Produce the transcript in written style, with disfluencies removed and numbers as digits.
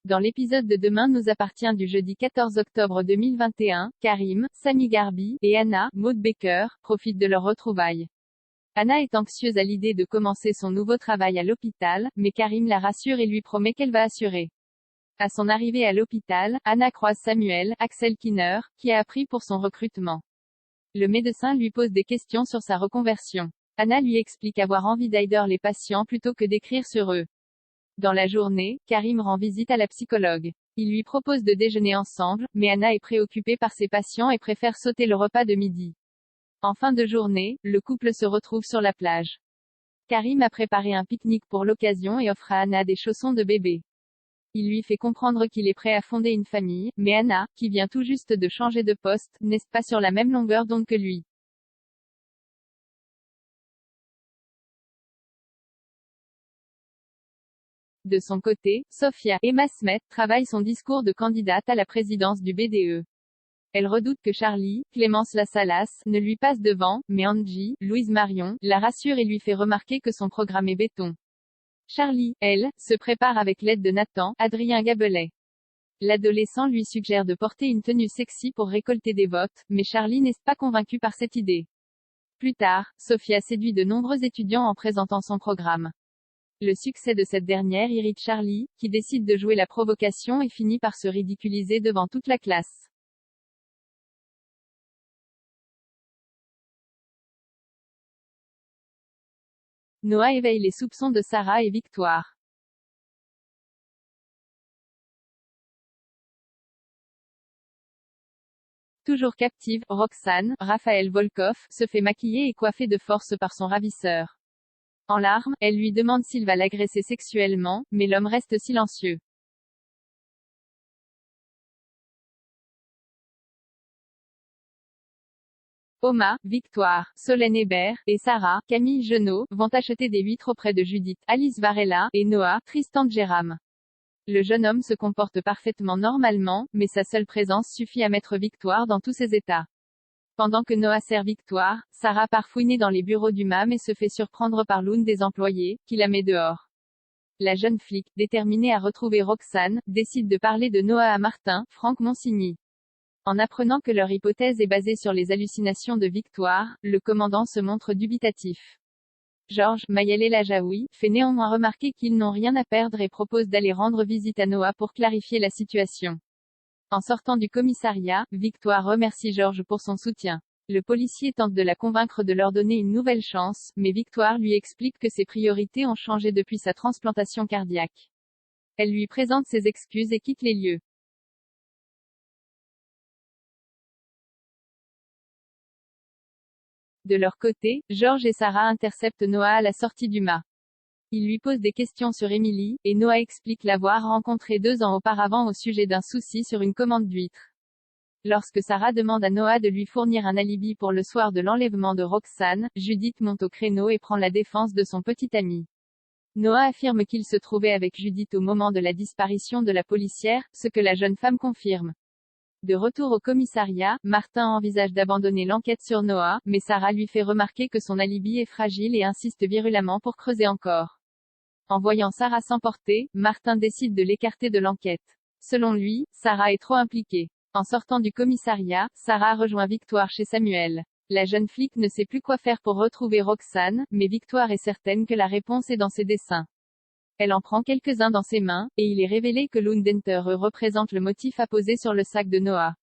Dans l'épisode de Demain nous appartient du jeudi 14 octobre 2021, Karim, Sami Garbi, et Anna, Maud Baker, profitent de leur retrouvaille. Anna est anxieuse à l'idée de commencer son nouveau travail à l'hôpital, mais Karim la rassure et lui promet qu'elle va assurer. À son arrivée à l'hôpital, Anna croise Samuel, Axel Kinner, qui a appris pour son recrutement. Le médecin lui pose des questions sur sa reconversion. Anna lui explique avoir envie d'aider les patients plutôt que d'écrire sur eux. Dans la journée, Karim rend visite à la psychologue. Il lui propose de déjeuner ensemble, mais Anna est préoccupée par ses patients et préfère sauter le repas de midi. En fin de journée, le couple se retrouve sur la plage. Karim a préparé un pique-nique pour l'occasion et offre à Anna des chaussons de bébé. Il lui fait comprendre qu'il est prêt à fonder une famille, mais Anna, qui vient tout juste de changer de poste, n'est pas sur la même longueur d'onde que lui. De son côté, Sofia, Emma Smet, travaille son discours de candidate à la présidence du BDE. Elle redoute que Charlie, Clémence Lassalas, ne lui passe devant, mais Angie, Louise Marion, la rassure et lui fait remarquer que son programme est béton. Charlie, elle, se prépare avec l'aide de Nathan, Adrien Gabelet. L'adolescent lui suggère de porter une tenue sexy pour récolter des votes, mais Charlie n'est pas convaincu par cette idée. Plus tard, Sofia séduit de nombreux étudiants en présentant son programme. Le succès de cette dernière irrite Charlie, qui décide de jouer la provocation et finit par se ridiculiser devant toute la classe. Noah éveille les soupçons de Sarah et Victoire. Toujours captive, Roxane, Raphaël Volkov, se fait maquiller et coiffer de force par son ravisseur. En larmes, elle lui demande s'il va l'agresser sexuellement, mais l'homme reste silencieux. Oma, Victoire, Solène Hébert, et Sarah, Camille Genot, vont acheter des huîtres auprès de Judith, Alice Varela, et Noah, Tristan Jérôme. Le jeune homme se comporte parfaitement normalement, mais sa seule présence suffit à mettre Victoire dans tous ses états. Pendant que Noah sert Victoire, Sarah part fouiner dans les bureaux du MAM et se fait surprendre par l'une des employées, qui la met dehors. La jeune flic, déterminée à retrouver Roxane, décide de parler de Noah à Martin, Franck Monsigny. En apprenant que leur hypothèse est basée sur les hallucinations de Victoire, le commandant se montre dubitatif. Georges, Mayel El Ajaoui, fait néanmoins remarquer qu'ils n'ont rien à perdre et propose d'aller rendre visite à Noah pour clarifier la situation. En sortant du commissariat, Victoire remercie Georges pour son soutien. Le policier tente de la convaincre de leur donner une nouvelle chance, mais Victoire lui explique que ses priorités ont changé depuis sa transplantation cardiaque. Elle lui présente ses excuses et quitte les lieux. De leur côté, Georges et Sarah interceptent Noah à la sortie du mât. Ils lui posent des questions sur Émilie, et Noah explique l'avoir rencontrée 2 ans auparavant au sujet d'un souci sur une commande d'huîtres. Lorsque Sarah demande à Noah de lui fournir un alibi pour le soir de l'enlèvement de Roxane, Judith monte au créneau et prend la défense de son petit ami. Noah affirme qu'il se trouvait avec Judith au moment de la disparition de la policière, ce que la jeune femme confirme. De retour au commissariat, Martin envisage d'abandonner l'enquête sur Noah, mais Sarah lui fait remarquer que son alibi est fragile et insiste virulemment pour creuser encore. En voyant Sarah s'emporter, Martin décide de l'écarter de l'enquête. Selon lui, Sarah est trop impliquée. En sortant du commissariat, Sarah rejoint Victoire chez Samuel. La jeune flic ne sait plus quoi faire pour retrouver Roxane, mais Victoire est certaine que la réponse est dans ses dessins. Elle en prend quelques-uns dans ses mains, et il est révélé que Lundenter représente le motif apposé sur le sac de Noah.